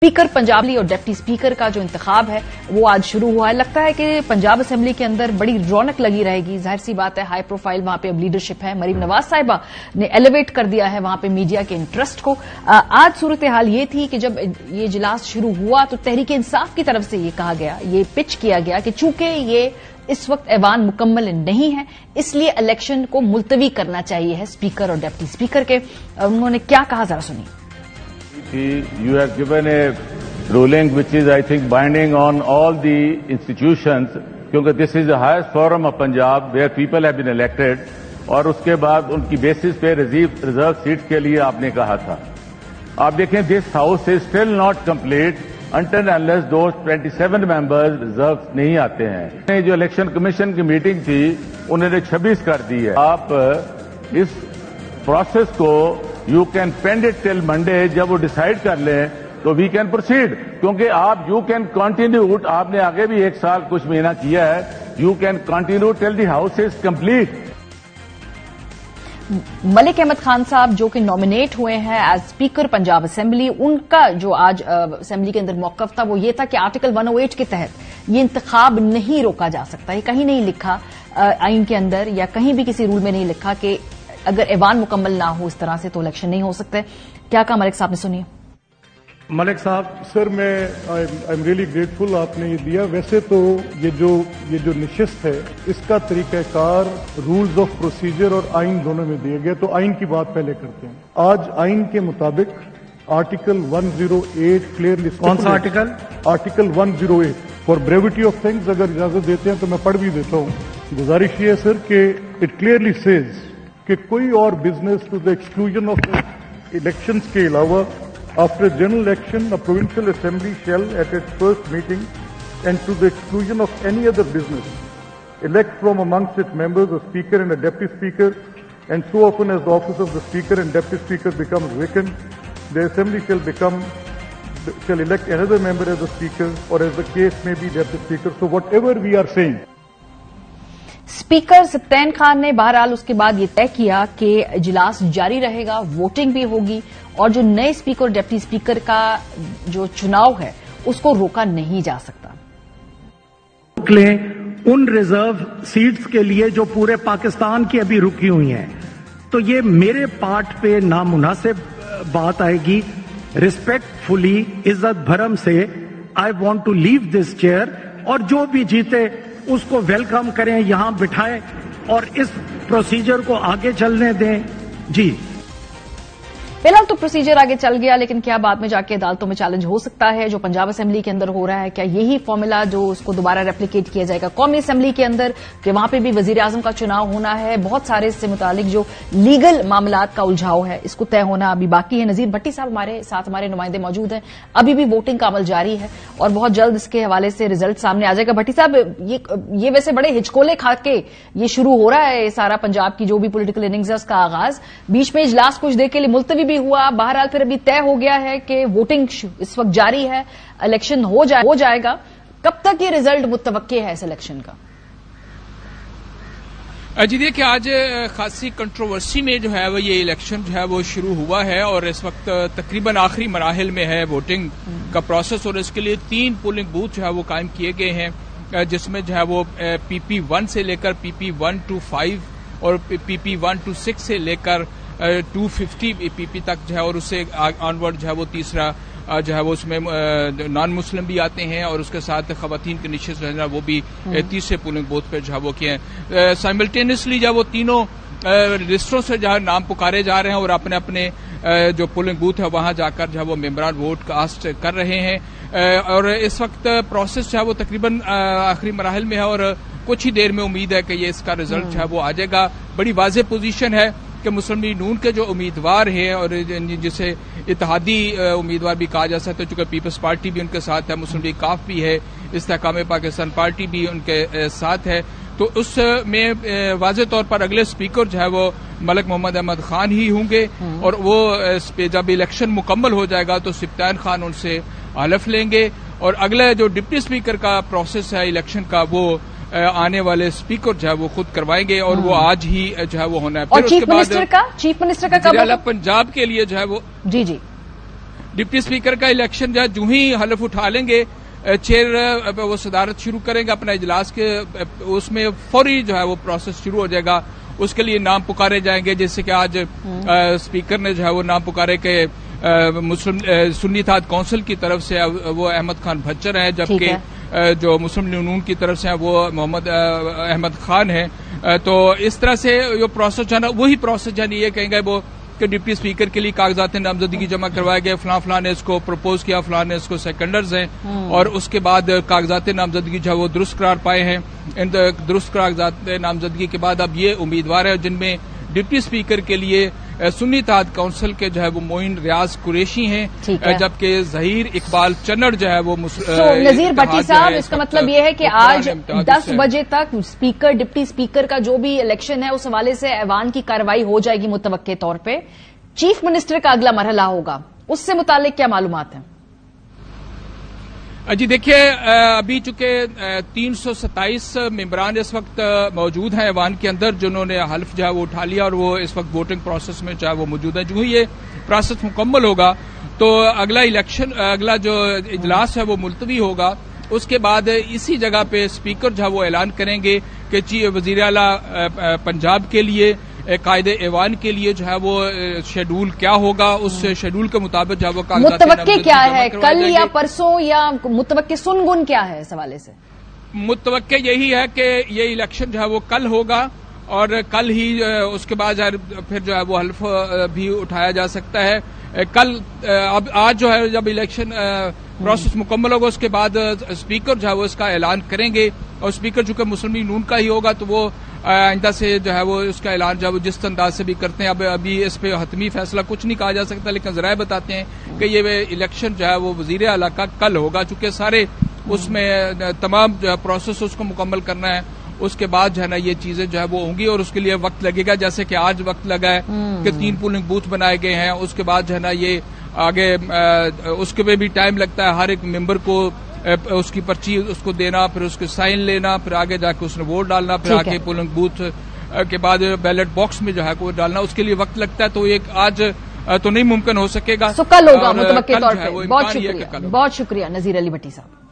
Speaker Punjabi और deputy speaker का जो इंतखाब है वो आज शुरू हुआ है। लगता है कि पंजाब असेंबली के अंदर बड़ी रौनक लगी रहेगी। जाहिर सी बात है, हाई प्रोफाइल वहां पे अब लीडरशिप है। मरीम नवाज साहिबा ने एलिवेट कर दिया है वहां पे मीडिया के इंटरेस्ट को। आज सूरत हाल ये थी कि जब ये इजलास शुरू हुआ तो तहरीक इंसाफ की तरफ से ये कहा गया, ये पिच किया गया कि चूंकि ये इस वक्त ऐवान मुकम्मल नहीं है, इसलिए इलेक्शन को मुलतवी करना चाहिए है स्पीकर और डिप्टी स्पीकर के। उन्होंने क्या कहा, जरा सुनिए। You have given a ruling which is, I think, binding on all the institutions, क्योंकि this is the highest forum of Punjab where people have been elected, और उसके बाद उनकी बेसिस पे रिजर्व सीट के लिए आपने कहा था। आप देखें, this house is still not complete until unless those 27 members reserve नहीं आते हैं। जो इलेक्शन कमीशन की मीटिंग थी उन्होंने 26 कर दी है। आप इस प्रोसेस को you can pend it till Monday, जब वो डिसाइड कर लें तो वी कैन प्रोसीड, क्योंकि आप यू कैन कंटिन्यू, आपने आगे भी 1 साल कुछ महीना किया है, you can continue till the house is complete. Malik Ahmed Khan Sahab जो कि नॉमिनेट हुए हैं एज स्पीकर पंजाब असेंबली, उनका जो आज असेंबली के अंदर मौकफ था वो ये था कि आर्टिकल 108 के तहत ये इंतखाब नहीं रोका जा सकता। ये कहीं नहीं लिखा आइन के अंदर या कहीं भी किसी रूल में नहीं लिखा कि अगर ऐवान मुकम्मल ना हो इस तरह से तो इलेक्शन नहीं हो सकते। क्या कहा मलिक साहब ने, सुनिए। मलिक साहब, सर मैं आई एम रियली ग्रेटफुल आपने ये दिया। वैसे तो ये जो नशिस्त है इसका तरीकाकार रूल्स ऑफ प्रोसीजर और आइन दोनों में दिया गया, तो आइन की बात पहले करते हैं। आज आइन के मुताबिक आर्टिकल 108 क्लियरली, कौन सा article? Article 108। For brevity of things अगर इजाजत देते हैं तो मैं पढ़ भी देता हूं। गुजारिश ये है सर कि इट क्लियरली सेज कि कोई और business to the exclusion of elections के अलावा after general election a provincial assembly shall at its first meeting and to the exclusion of any other business elect from amongst its members a speaker and a deputy speaker, and so often as the office of the speaker and deputy speaker becomes vacant, the assembly shall elect another member as the speaker or as the case may be deputy speaker. So whatever we are saying, speaker Sattain Khan ने बहरहाल उसके बाद ये तय किया कि इजलास जारी रहेगा, वोटिंग भी होगी और जो नए स्पीकर और डिप्टी स्पीकर का जो चुनाव है उसको रोका नहीं जा सकता। उन रिजर्व सीट्स के लिए जो पूरे पाकिस्तान की अभी रुकी हुई हैं, तो ये मेरे पार्ट पे नामुनासिब बात आएगी। रिस्पेक्टफुली, इज्जत भरम से I want to leave this chair, और जो भी जीते उसको वेलकम करें, यहां बिठाएं और इस प्रोसीजर को आगे चलने दें। जी, फिलहाल तो प्रोसीजर आगे चल गया, लेकिन क्या बाद में जाके अदालतों में चैलेंज हो सकता है जो पंजाब असेंबली के अंदर हो रहा है? क्या यही फॉर्मूला जो उसको दोबारा रेप्लिकेट किया जाएगा कौमी असेंबली के अंदर, कि वहां पे भी वजीर आजम का चुनाव होना है? बहुत सारे इससे मुतालिक जो लीगल मामलात का उलझाव है इसको तय होना अभी बाकी है। नजीर भट्टी साहब हमारे साथ, हमारे नुमाइंदे मौजूद हैं। अभी भी वोटिंग का अमल जारी है और बहुत जल्द इसके हवाले से रिजल्ट सामने आ जाएगा। भट्टी साहब, ये वैसे बड़े हिचकोले खा के ये शुरू हो रहा है सारा पंजाब की जो भी पोलिटिकल इनिंग्स है उसका आगाज। बीच में इजलास कुछ देर के लिए मुलतवी भी हुआ, बहरहाल फिर अभी तय हो गया है कि वोटिंग इस वक्त जारी है, इलेक्शन हो जाएगा। कब तक ये रिजल्ट मुतवक्के है इस इलेक्शन का? जी देखिए, आज खासी कंट्रोवर्सी में जो है वो ये इलेक्शन जो है वो शुरू हुआ है और इस वक्त तकरीबन आखिरी मराहिल में है वोटिंग का प्रोसेस, और इसके लिए 3 पोलिंग बूथ जो है वो कायम किए गए हैं, जिसमें जो है वो PP1 से लेकर PP1 to 5 और PP1 to 6 से लेकर 250 PP तक जो है, और उससे ऑनवर्ड जो है वो तीसरा जो है वो उसमें नॉन मुस्लिम भी आते हैं और उसके साथ खवातीन के निश्चित रहना वो भी तीसरे पोलिंग बूथ पे जो है वो किए हैं। साइमल्टेनियसली जो वो तीनों लिस्टों से जो है नाम पुकारे जा रहे हैं और अपने अपने जो पोलिंग बूथ है वहां जाकर जो है वो मेंबरान वोट कास्ट कर रहे हैं, और इस वक्त प्रोसेस जो है वो तकरीबन आखिरी मराहिल में है और कुछ ही देर में उम्मीद है कि ये इसका रिजल्ट जो है वो आ जाएगा। बड़ी वाज़ेह पोजीशन है कि मुस्लिम लीग नून के जो उम्मीदवार हैं और जिसे इत्तेहादी उम्मीदवार भी कहा जा सकता है, चूंकि पीपल्स पार्टी भी उनके साथ है, मुस्लिम लीग काफ भी है, इस्तेहकाम पाकिस्तान पार्टी भी उनके साथ है, तो उसमें वाज़ेह तौर पर अगले स्पीकर जो है वो मलिक मोहम्मद अहमद खान ही होंगे, और वो जब इलेक्शन मुकम्मल हो जाएगा तो सत्तैन खान उनसे हलफ लेंगे, और अगले जो डिप्टी स्पीकर का प्रोसेस है इलेक्शन का वो आने वाले स्पीकर जो है वो खुद करवाएंगे, और वो आज ही जो है वो होना है। और चीफ मिनिस्टर का कब? पंजाब के लिए जो है वो जी डिप्टी स्पीकर का इलेक्शन जो है जूं ही हलफ उठा लेंगे, चेयर वो सदारत शुरू करेंगे अपना इजलास के, उसमें फौरी जो है वो प्रोसेस शुरू हो जाएगा। उसके लिए नाम पुकारे जाएंगे, जैसे कि आज स्पीकर ने जो है वो नाम पुकारे के मुस्लिम सुन्नी इत्तेहाद काउंसिल की तरफ से वो अहमद खान भच्चर हैं, जबकि जो मुस्लिम नून की तरफ से है वो मोहम्मद अहमद खान है। तो इस तरह से ये प्रोसेस जो है ना, वही प्रोसेस यानी ये कहेंगे वो कि डिप्टी स्पीकर के लिए कागजात नामजदगी जमा करवाए गए, फलां ने इसको प्रपोज किया, फलां ने इसको सेकेंडर्स हैं, और उसके बाद कागजात नामजदगी जो है वो दुरुस्त करार पाए हैं। इन दुरुस्त कागजात नामजदगी के बाद अब ये उम्मीदवार है जिनमें डिप्टी स्पीकर के लिए सुन्नी इत्तेहाद काउंसिल के जो है वो मोइन रियाज कुरैशी हैं, जबकि जहीर इकबाल चन्नड़ जो है वो नजीर भट्टी साहब, इसका मतलब ये है कि आज 10 बजे तक स्पीकर डिप्टी स्पीकर का जो भी इलेक्शन है उस हवाले से ऐवान की कार्रवाई हो जाएगी मुतवक्के तौर पे। चीफ मिनिस्टर का अगला मरहला होगा, उससे मुतालिक क्या मालूमात है? जी देखिए, अभी चूंकि 327 मेंबरान इस वक्त मौजूद हैं ऐवान के अंदर, जिन्होंने हल्फ जो है वो उठा लिया और वो इस वक्त वोटिंग प्रोसेस में जो है वो मौजूद है। जो ही ये प्रोसेस मुकम्मल होगा तो अगला जो इजलास है वो मुलतवी होगा। उसके बाद इसी जगह पे स्पीकर जो है वो ऐलान करेंगे कि वजीर आला पंजाब के लिए कायदे ऐवान के लिए जो है वो शेड्यूल क्या होगा, उस शेड्यूल के मुताबिक जो है वो मुतवक्के क्या है, कल या परसों, या मुतवक्के सुनगुन क्या है? इस हवाले से मुतवक्के यही है कि ये इलेक्शन जो है वो कल होगा और कल ही उसके बाद फिर जो है वो हल्फ भी उठाया जा सकता है। कल अब आज जो है जब इलेक्शन प्रोसेस मुकम्मल होगा उसके बाद स्पीकर जो है वो इसका ऐलान करेंगे, और स्पीकर चूंकि मुस्लिम लीग नून का ही होगा तो वो आइंदा से जो है वो उसका ऐलान जो है वो जिस अंदाज से भी करते हैं। अब अभी इस पे हतमी फैसला कुछ नहीं कहा जा सकता, लेकिन जराए बताते हैं कि ये इलेक्शन जो है वो वजीर आला का कल होगा, चूंकि सारे उसमें तमाम जो है प्रोसेस उसको मुकम्मल करना है। उसके बाद जो है ना ये चीजें जो है वो होंगी और उसके लिए वक्त लगेगा, जैसे कि आज वक्त लगा है कि 3 पोलिंग बूथ बनाए गए हैं। उसके बाद जो है ना ये आगे उसके पे भी टाइम लगता है, हर एक मेंबर को उसकी पर्ची उसको देना, फिर उसके साइन लेना, फिर आगे जाके उसने वोट डालना, फिर आगे पोलिंग बूथ के बाद बैलेट बॉक्स में जो है वो डालना, उसके लिए वक्त लगता है। तो एक आज तो नहीं मुमकिन हो सकेगा, कल होगा मुतवक्के तौर पे। बहुत शुक्रिया नजीर अली भट्टी साहब।